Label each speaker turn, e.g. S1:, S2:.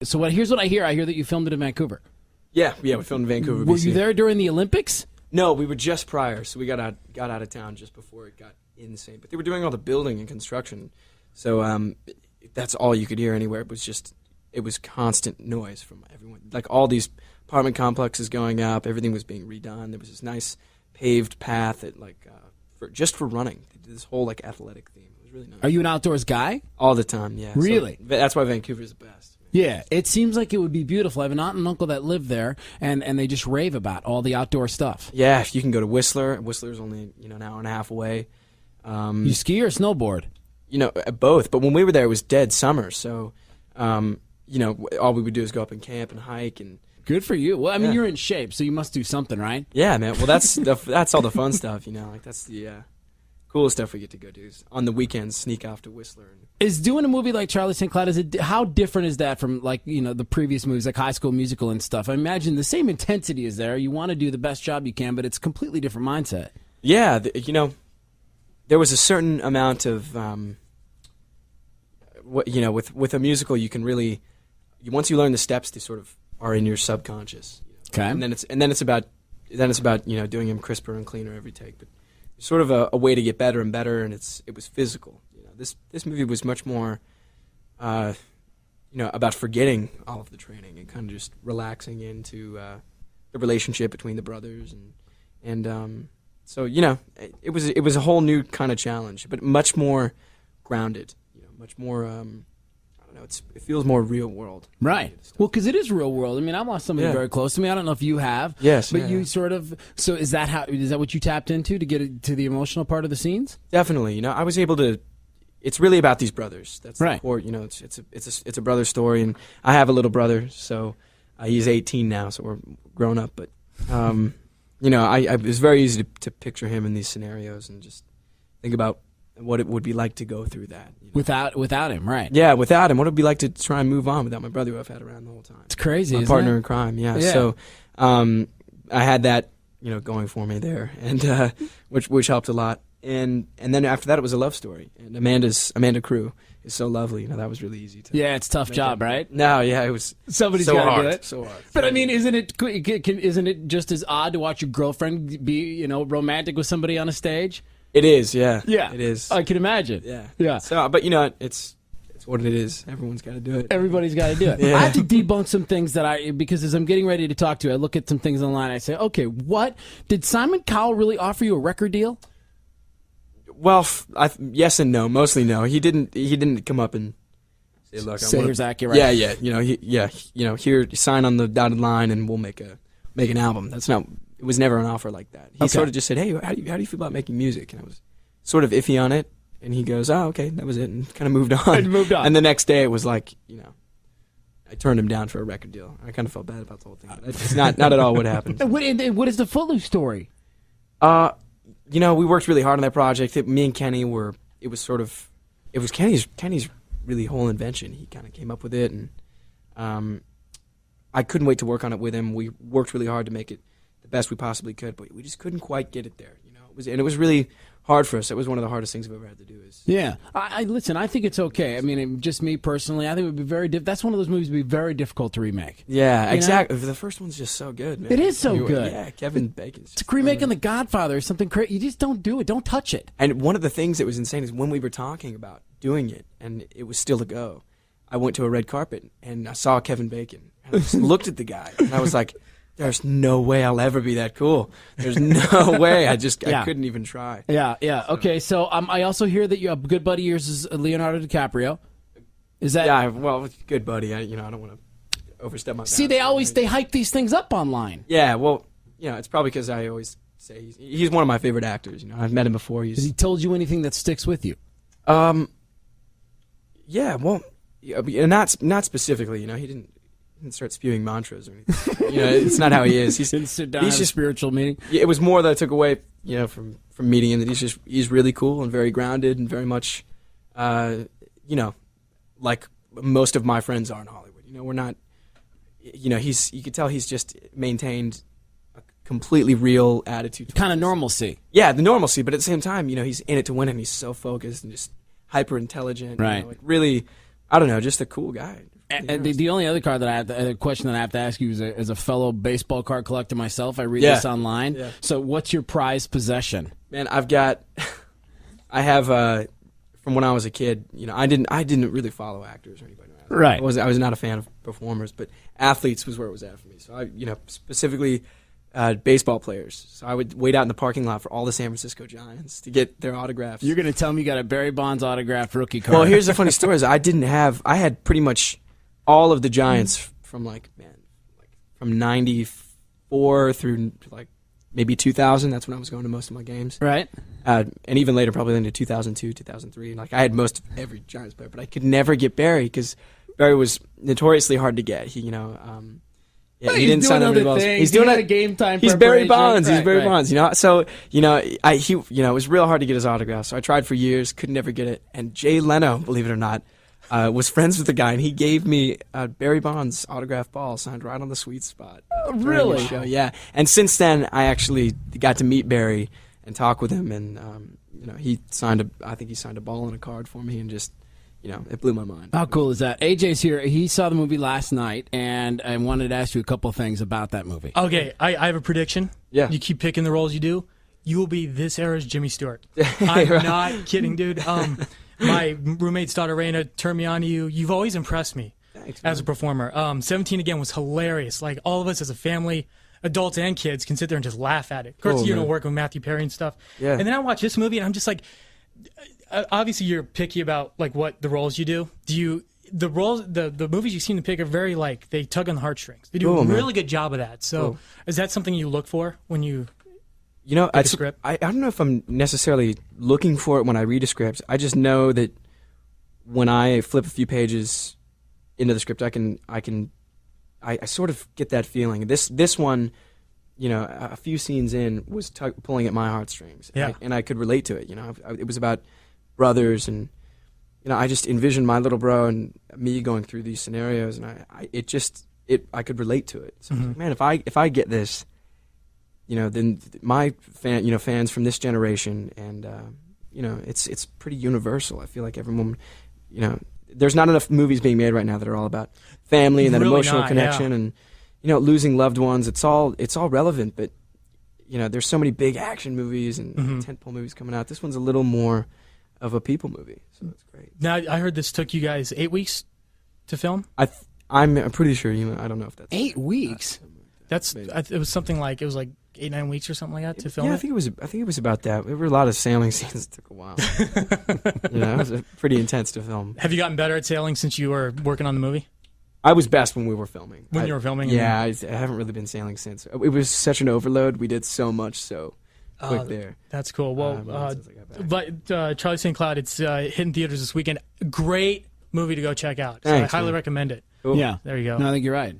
S1: So here's what I hear. I hear that you filmed it in Vancouver.
S2: Yeah, we filmed in Vancouver,
S1: Were
S2: BC.
S1: you there during the Olympics?
S2: No, we were just prior, so we got out of town just before it got insane. But they were doing all the building and construction, so that's all you could hear anywhere. It was constant noise from everyone. Like all these apartment complexes going up, everything was being redone. There was this nice paved path that just for running. They did this whole athletic theme. It was really nice.
S1: Are you an outdoors guy?
S2: All the time, yeah.
S1: Really?
S2: So that's why Vancouver's the best.
S1: Yeah, it seems like it would be beautiful. I have an aunt and uncle that live there, and they just rave about all the outdoor stuff.
S2: Yeah, you can go to Whistler. Whistler's only an hour and a half away.
S1: You ski or snowboard?
S2: Both. But when we were there, it was dead summer, so all we would do is go up and camp and hike and.
S1: Good for you. Well, I mean, you're in shape, so you must do something, right?
S2: Yeah, man. Well, that's all the fun stuff, that's the coolest stuff we get to go do. Is on the weekends, sneak off to Whistler.
S1: Is doing a movie like Charlie St. Cloud, how different is that from the previous movies like High School Musical and stuff? I imagine the same intensity is there. You want to do the best job you can, but it's a completely different mindset.
S2: Yeah, there was a certain amount of with a musical you can really once you learn the steps, they sort of are in your subconscious.
S1: Okay.
S2: And then it's about doing them crisper and cleaner every take, but it's sort of a way to get better and better, and it was physical. This movie was much more about forgetting all of the training and kind of just relaxing into the relationship between the brothers and so it was a whole new kind of challenge, but much more grounded, much more I don't know, it feels more real world.
S1: Right. Well, because it is real world. I mean, I've lost somebody very close to me. I don't know if you have.
S2: Yes.
S1: But you sort of. So is that what you tapped into to get to the emotional part of the scenes?
S2: Definitely. I was able to. It's really about these brothers. That's
S1: right.
S2: The core. It's a brother story, and I have a little brother, so he's 18 now, so we're grown up. But it was very easy to picture him in these scenarios and just think about what it would be like to go through that.
S1: Without him, right?
S2: Yeah, without him. What it would be like to try and move on without my brother who I've had around the whole time.
S1: It's crazy,
S2: my
S1: isn't
S2: partner
S1: it?
S2: in crime, yeah. So I had that, going for me there, and which helped a lot. And then after that, it was a love story. And Amanda Crew is so lovely. That was really easy to.
S1: Yeah, it's a tough job, right?
S2: No, yeah, it was.
S1: Somebody's
S2: so
S1: got to
S2: hard,
S1: do it.
S2: so hard.
S1: But I mean, isn't it just as odd to watch your girlfriend be romantic with somebody on a stage?
S2: It is, yeah.
S1: Yeah,
S2: it is.
S1: I can imagine.
S2: Yeah. So, but it's what it is. Everyone's got to do it.
S1: Everybody's got to do it.
S2: Yeah.
S1: I have to debunk some things because as I'm getting ready to talk to you, I look at some things online. I say, okay, what did Simon Cowell really offer you a record deal?
S2: Well, yes and no. Mostly no. He didn't come up and say, "Look,
S1: here's Zac Efron."
S2: Yeah. Here, sign on the dotted line, and we'll make an album. That's not. It was never an offer like that. He sort of just said, "Hey, how do you feel about making music?" And I was sort of iffy on it, and he goes, "Oh, okay, that was it," and kind of moved on. And the next day, it was like, I turned him down for a record deal. I kind of felt bad about the whole thing. But it's not at all what happened.
S1: What is the Footloose story?
S2: We worked really hard on that project. Me and Kenny it was Kenny's really whole invention. He kind of came up with it, and I couldn't wait to work on it with him. We worked really hard to make it the best we possibly could, but we just couldn't quite get it there. It was really hard for us. It was one of the hardest things I've ever had to do.
S1: Listen, I think it's okay. I mean, just me personally, I think it would be very that's one of those movies that would be very difficult to remake.
S2: Yeah, exactly. The first one's just so good, man.
S1: It is so good.
S2: Yeah, Kevin Bacon's.
S1: It's remaking The Godfather or something crazy. You just don't do it. Don't touch it.
S2: And one of the things that was insane is when we were talking about doing it, and it was still a go, I went to a red carpet, and I saw Kevin Bacon. And I just looked at the guy, and I was like, there's no way I'll ever be that cool. There's no way. I couldn't even try.
S1: Yeah. Okay, so I also hear that a good buddy of yours is Leonardo DiCaprio. Is that?
S2: Yeah, well, good buddy. I don't want to overstep my bounds.
S1: See, they hype these things up online.
S2: Yeah, well, it's probably because I always say he's one of my favorite actors. I've met him before.
S1: Has he told you anything that sticks with you?
S2: Yeah, well, not specifically. He didn't start spewing mantras or anything. It's not how he is. He
S1: didn't sit down at a spiritual meeting.
S2: It was more that I took away, from meeting him, that he's really cool and very grounded and very much, like most of my friends are in Hollywood. We're not, you could tell he's just maintained a completely real attitude.
S1: Kind of normalcy.
S2: Yeah, the normalcy, but at the same time, he's in it to win, and he's so focused and just hyper intelligent.
S1: Right.
S2: Really, I don't know, just a cool guy.
S1: And the only other card that I have the question that I have to ask you is as a fellow baseball card collector myself. I read this online. Yeah. So what's your prized possession?
S2: Man, I have from when I was a kid. You know, I didn't really follow actors or anybody.
S1: Right.
S2: I was not a fan of performers, but athletes was where it was at for me. So specifically baseball players. So I would wait out in the parking lot for all the San Francisco Giants to get their autographs.
S1: You're going to tell me you got a Barry Bonds autographed rookie card.
S2: Well, here's the funny story: is I had pretty much all of the Giants from from '94 through maybe 2000. That's when I was going to most of my games.
S1: Right.
S2: And even later, probably into 2002, 2003. I had most of every Giants player, but I could never get Barry because Barry was notoriously hard to get. He didn't sign up really well.
S1: He's doing a game time.
S2: He's Barry Bonds. He's Barry Bonds. So it was real hard to get his autograph. So I tried for years, could never get it. And Jay Leno, believe it or not, was friends with the guy, and he gave me a Barry Bonds autograph ball signed right on the sweet spot.
S1: Really?
S2: Show. Yeah. And since then, I actually got to meet Barry and talk with him, and he signed a ball and a card for me, and just. It blew my mind.
S1: How cool is that? AJ's here. He saw the movie last night, and I wanted to ask you a couple things about that movie.
S3: Okay, I have a prediction.
S2: Yeah.
S3: You keep picking the roles you do, you will be this era's Jimmy Stewart. I'm not kidding, dude. My roommate's daughter, Raina, turned me on to you. You've always impressed me as a performer. 17 Again was hilarious. Like, all of us as a family, adults and kids, can sit there and just laugh at it. Of course, working with Matthew Perry and stuff. Yeah. And then I watch this movie, and I'm just like... Obviously, you're picky about what the roles you do. The movies you seem to pick are very they tug on the heartstrings. They do a really good job of that. So, is that something you look for when you pick a script?
S2: I don't know if I'm necessarily looking for it when I read a script. I just know that when I flip a few pages into the script, I sort of get that feeling. This one. A few scenes in was pulling at my heartstrings, and I could relate to it. It was about brothers, and I just envisioned my little bro and me going through these scenarios, and I could relate to it. So I was like, man, if I get this, then my fans from this generation, and it's pretty universal. I feel like everyone, there's not enough movies being made right now that are all about family and that
S3: really
S2: emotional connection and. Losing loved ones, it's all relevant, but, there's so many big action movies and tentpole movies coming out. This one's a little more of a people movie, so it's great.
S3: Now, I heard this took you guys 8 weeks to film?
S2: I'm pretty sure, I don't know if that's...
S1: 8 weeks?
S3: It was something like, 8-9 weeks or something like that to film
S2: I think it was about that. There were a lot of sailing scenes that took a while. It was pretty intense to film.
S3: Have you gotten better at sailing since you were working on the movie?
S2: I was best when we were filming.
S3: When you were filming?
S2: Yeah, I haven't really been sailing since. It was such an overload. We did so much so quick there.
S3: That's cool. Well, Charlie St. Cloud, it's hitting theaters this weekend. Great movie to go check out. So
S2: Thanks,
S3: I highly
S2: man.
S3: recommend it.
S2: Cool.
S1: Yeah.
S3: There you go.
S1: No, I think you're right.